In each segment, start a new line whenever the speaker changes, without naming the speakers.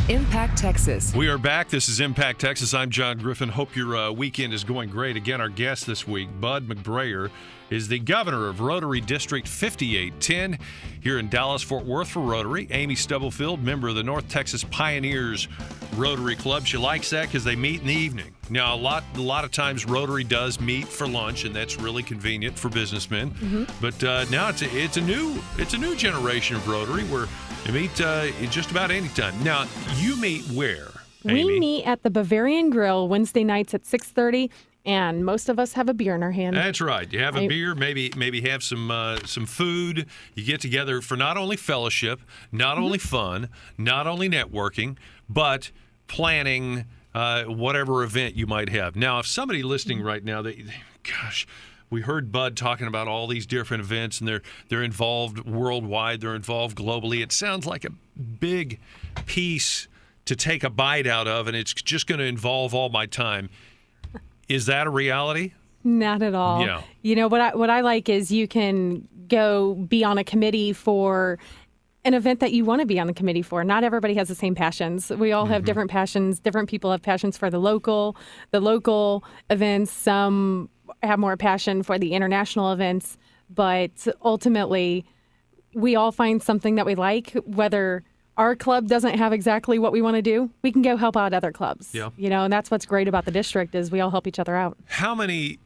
Impact Texas.
We are back. This is Impact Texas. I'm John Griffin. Hope your weekend is going great. Again, our guest this week, Bud McBrayer, is the governor of Rotary District 5810 here in Dallas-Fort Worth for Rotary. Amy Stubblefield, member of the North Texas Pioneers Rotary Club. She likes that because they meet in the evening. Now, a lot of times Rotary does meet for lunch, and that's really convenient for businessmen. Mm-hmm. But now it's a new generation of Rotary where you meet just about any time. Now, you meet where, Amy?
We meet at the Bavarian Grill Wednesday nights at 6:30. And most of us have a beer in our hand.
That's right. You have a beer, maybe have some food. You get together for not only fellowship, not only fun, not only networking, but planning whatever event you might have. Now, if somebody listening right now, we heard Bud talking about all these different events, and they're involved worldwide, they're involved globally. It sounds like a big piece to take a bite out of, and it's just going to involve all my time. Is that a reality?
Not at all.
Yeah.
You know, what I like is you can go be on a committee for an event that you want to be on the committee for. Not everybody has the same passions. We all have different passions. Different people have passions for the local events. Some have more passion for the international events. But ultimately, we all find something that we like, whether our club doesn't have exactly what we want to do, we can go help out other clubs.
Yeah.
You know, and that's what's great about the district is we all help each other out.
How many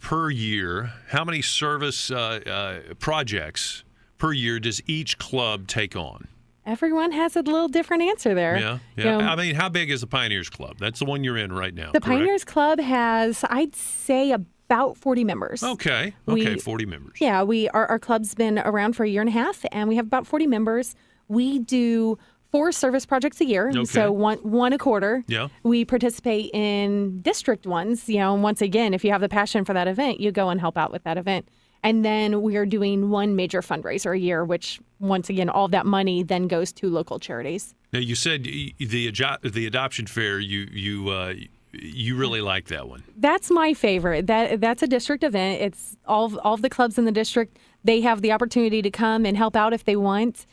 per year, how many service projects per year does each club take on?
Everyone has a little different answer there.
Yeah.
You know,
I mean, how big is the Pioneers Club? That's the one you're in right now,
The
correct?
Pioneers Club has, I'd say, about 40 members.
Okay, 40 members.
Yeah, our club's been around for a year and a half, and we have about 40 members. We do 4 service projects a year, so one a quarter.
Yeah.
We participate in district ones. You know, and once again, if you have the passion for that event, you go and help out with that event. And then we are doing one major fundraiser a year, which, once again, all of that money then goes to local charities.
Now, you said the adoption fair, you really like that one.
That's my favorite. That's a district event. It's all of the clubs in the district. They have the opportunity to come and help out if they want.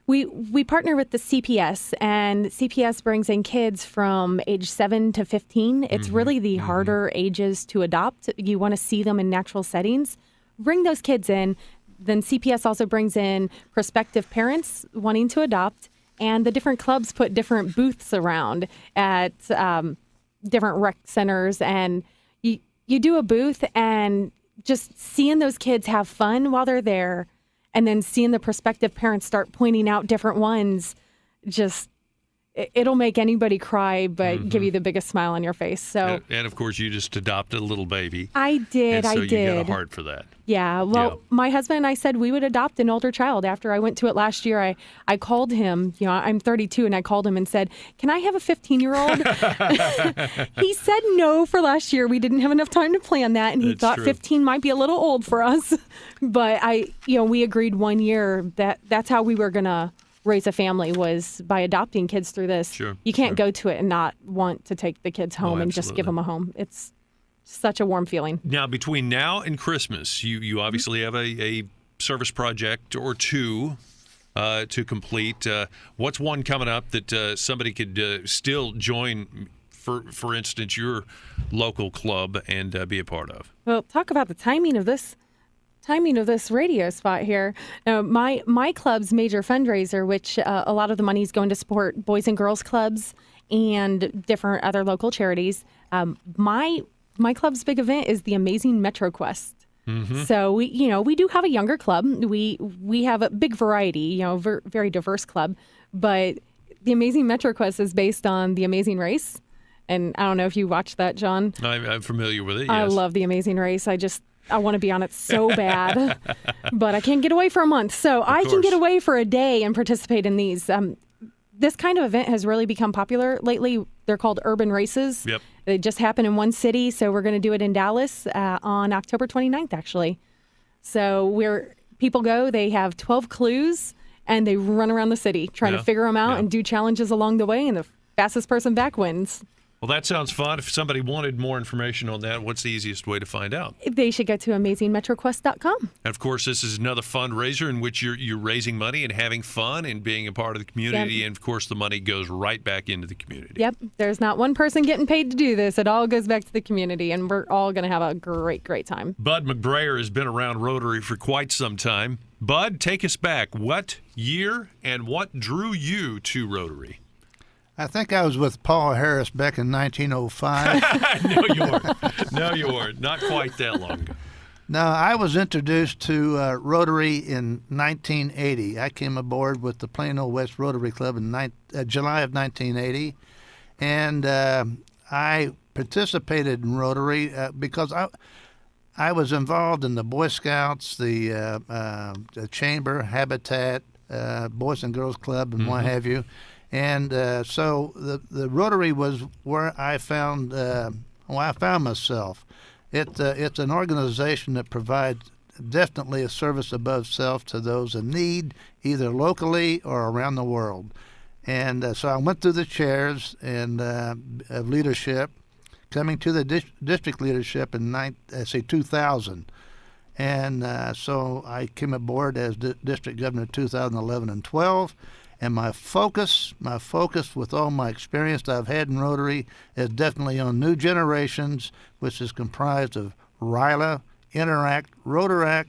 We partner with the CPS, and CPS brings in kids from age 7 to 15. It's really the harder ages to adopt. You want to see them in natural settings. Bring those kids in. Then CPS also brings in prospective parents wanting to adopt, and the different clubs put different booths around at different rec centers, and you do a booth, and just seeing those kids have fun while they're there, and then seeing the prospective parents start pointing out different ones, it'll make anybody cry, but give you the biggest smile on your face. So,
and of course, you just adopted a little baby.
I did.
And so
I did.
You got a heart for that.
Yeah. Well, my husband and I said we would adopt an older child. After I went to it last year, I called him. You know, I'm 32, and I called him and said, "Can I have a 15-year-old?" He said no for last year. We didn't have enough time to plan that, and he thought true. 15 might be a little old for us. But we agreed 1 year that's how we were gonna raise a family, was by adopting kids through this.
Sure,
you can't go to it and not want to take the kids home and just give them a home. It's such a warm feeling. Now,
between now and Christmas, you obviously have a service project or two to complete. What's one coming up that somebody could still join, for instance, your local club and be a part of?
Well, talk about the timing of this radio spot here. My club's major fundraiser, which a lot of the money is going to support Boys and Girls Clubs and different other local charities. My club's big event is the Amazing Metro Quest. Mm-hmm. So we do have a younger club. We have a big variety, very diverse club. But the Amazing Metro Quest is based on the Amazing Race. And I don't know if you watched that, John.
I'm familiar with it, yes.
I love the Amazing Race. I want to be on it so bad, but I can't get away for a month. So I can get away for a day and participate in these. This kind of event has really become popular lately. They're called urban races.
Yep.
They just happen in one city, so we're going to do it in Dallas on October 29th, actually. So people go, they have 12 clues, and they run around the city trying to figure them out and do challenges along the way, and the fastest person back wins.
Well, that sounds fun. If somebody wanted more information on that, what's the easiest way to find out?
They should go to amazingmetroquest.com.
And of course, this is another fundraiser in which you're raising money and having fun and being a part of the community.
Yep.
And of course, the money goes right back into the community.
Yep. There's not one person getting paid to do this. It all goes back to the community, and we're all going to have a great, great time.
Bud McBrayer has been around Rotary for quite some time. Bud, take us back. What year and what drew you to Rotary?
I think I was with Paul Harris back in 1905.
No, you weren't. No, you weren't. Not quite that long ago.
No, I was introduced to Rotary in 1980. I came aboard with the Plano West Rotary Club in July of 1980, and I participated in Rotary because I was involved in the Boy Scouts, the Chamber, Habitat, Boys and Girls Club, and what have you. And so the Rotary was where I found myself. It's an organization that provides definitely a service above self to those in need, either locally or around the world. And so I went through the chairs and of leadership, coming to the district leadership in 2000. And so I came aboard as district governor 2011 and 12. And my focus with all my experience that I've had in Rotary is definitely on new generations, which is comprised of RILA, Interact, Rotaract,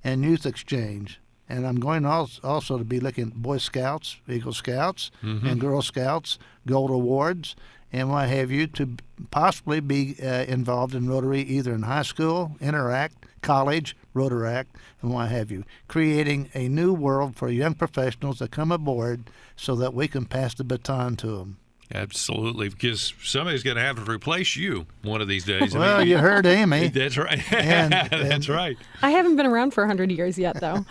and Youth Exchange. And I'm going also to be looking at Boy Scouts, Eagle Scouts, and Girl Scouts, Gold Awards, and what have you, to possibly be involved in Rotary either in high school, Interact, college, Rotaract, and what have you, creating a new world for young professionals that come aboard so that we can pass the baton to them.
Absolutely, because somebody's going to have to replace you one of these days.
Well, you heard Amy.
That's right. That's right.
I haven't been around for 100 years yet, though.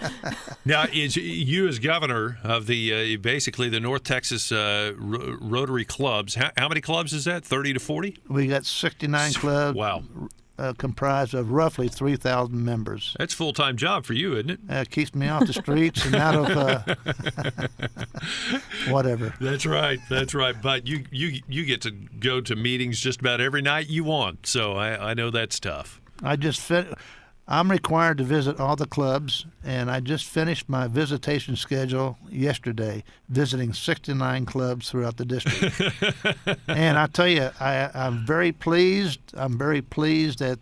Now, is you as governor of the basically the North Texas Rotary clubs? How many clubs is that? 30 to 40?
We got 69 clubs.
Wow.
Comprised of roughly 3,000 members.
That's a full-time job for you, isn't it?
Keeps me off the streets and out of whatever.
That's right. That's right. But you get to go to meetings just about every night you want. So I know that's tough.
I'm required to visit all the clubs, and I just finished my visitation schedule yesterday, visiting 69 clubs throughout the district. And I tell you, I'm very pleased. I'm very pleased at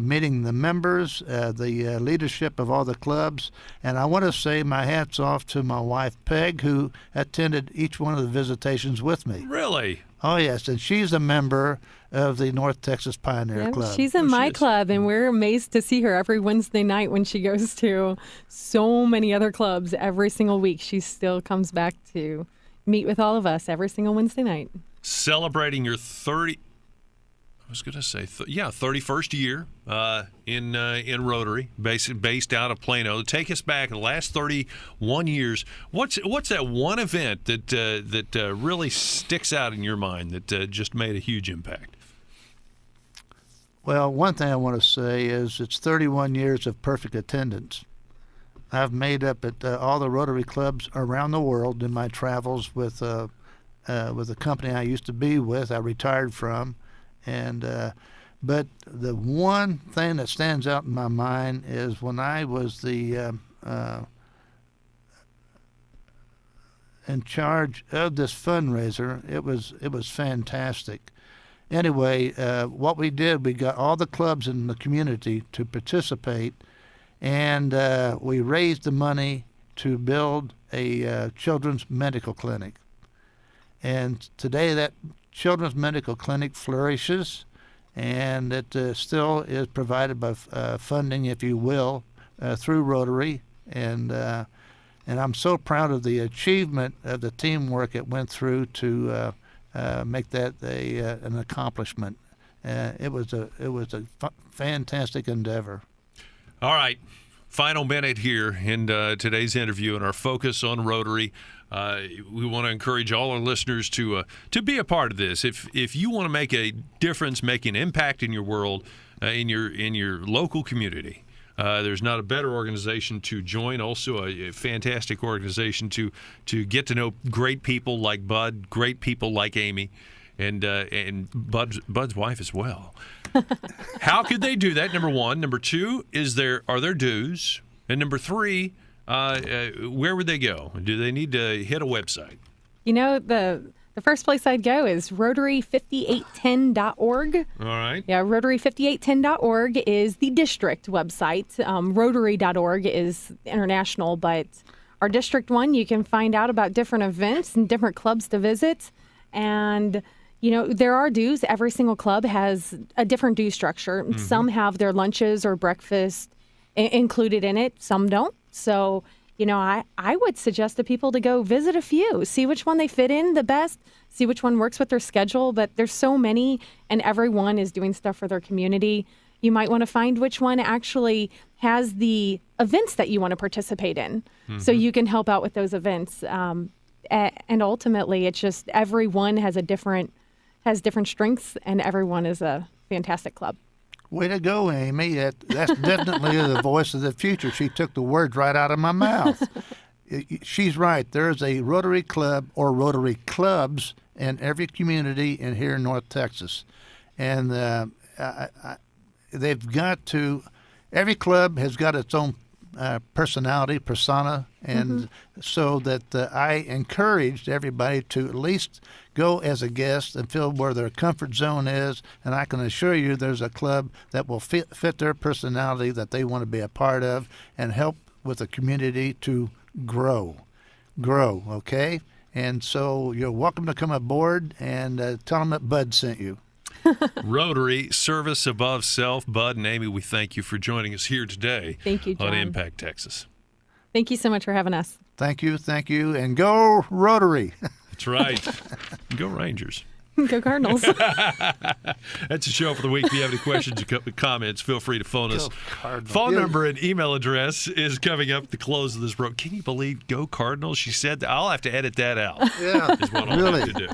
meeting the members, the leadership of all the clubs. And I want to say my hat's off to my wife, Peg, who attended each one of the visitations with me.
Really?
Oh, yes, and she's a member of the North Texas Pioneer Club.
She's in my club, and we're amazed to see her every Wednesday night when she goes to so many other clubs every single week. She still comes back to meet with all of us every single Wednesday night.
Celebrating your 31st year in Rotary, based out of Plano. Take us back the last 31 years. What's that one event that really sticks out in your mind that just made a huge impact?
Well, one thing I want to say is it's 31 years of perfect attendance. I've made up at all the Rotary clubs around the world in my travels with the company I used to be with. I retired from. But the one thing that stands out in my mind is when I was in charge of this fundraiser. It was fantastic. Anyway, what we did, we got all the clubs in the community to participate, and we raised the money to build a children's medical clinic. And today that children's medical clinic flourishes, and it still is provided by funding, if you will, through Rotary. And I'm so proud of the achievement of the teamwork it went through to make that an accomplishment. It was a fantastic endeavor.
All right. Final minute here in today's interview and our focus on Rotary. We want to encourage all our listeners to be a part of this. If you want to make a difference, make an impact in your world, in your local community, there's not a better organization to join. Also, a fantastic organization to get to know great people like Bud, great people like Amy, and Bud's wife as well. How could they do that? Number one. Number two, are there dues? And number three, where would they go? Do they need to hit a website?
The first place I'd go is Rotary5810.org.
All right.
Yeah, Rotary5810.org is the district website. Rotary.org is international, but our district one, you can find out about different events and different clubs to visit. And, there are dues. Every single club has a different due structure. Mm-hmm. Some have their lunches or breakfast included in it. Some don't. So, I would suggest to people to go visit a few, see which one they fit in the best, see which one works with their schedule. But there's so many, and everyone is doing stuff for their community. You might want to find which one actually has the events that you want to participate in, so you can help out with those events. And ultimately, it's just everyone has different strengths, and everyone is a fantastic club.
Way to go, Amy. That's definitely the voice of the future. She took the words right out of my mouth. She's right. There's a Rotary Club or Rotary Clubs in every community in here in North Texas. And every club has got its own persona, and so that I encouraged everybody to at least go as a guest and feel where their comfort zone is, and I can assure you there's a club that will fit their personality that they want to be a part of and help with the community to grow, okay? And so you're welcome to come aboard and tell them that Bud sent you.
Rotary, service above self. Bud and Amy, we thank you for joining us here today.
Thank you, John.
On Impact Texas.
Thank you so much for having us.
Thank you, and go Rotary.
That's right. Go Rangers.
Go Cardinals.
That's a show for the week. If you have any questions or comments, feel free to phone us.
Cardinals.
Phone number and email address is coming up at the close of this program. Can you believe Go Cardinals? She said that. I'll have to edit that out.
Yeah,
is what I'll have to do.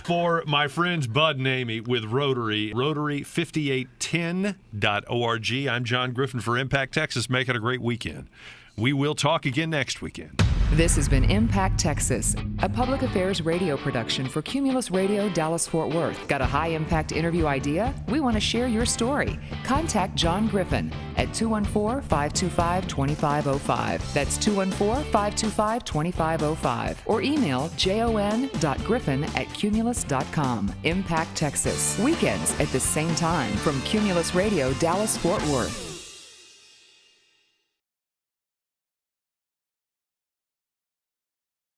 For my friends Bud and Amy with Rotary, Rotary5810.org. I'm John Griffin for Impact Texas. Make it a great weekend. We will talk again next weekend.
This has been Impact Texas, a public affairs radio production for Cumulus Radio Dallas-Fort Worth. Got a high-impact interview idea? We want to share your story. Contact John Griffin at 214-525-2505. That's 214-525-2505. Or email jon.griffin@cumulus.com. Impact Texas. Weekends at the same time from Cumulus Radio Dallas-Fort Worth.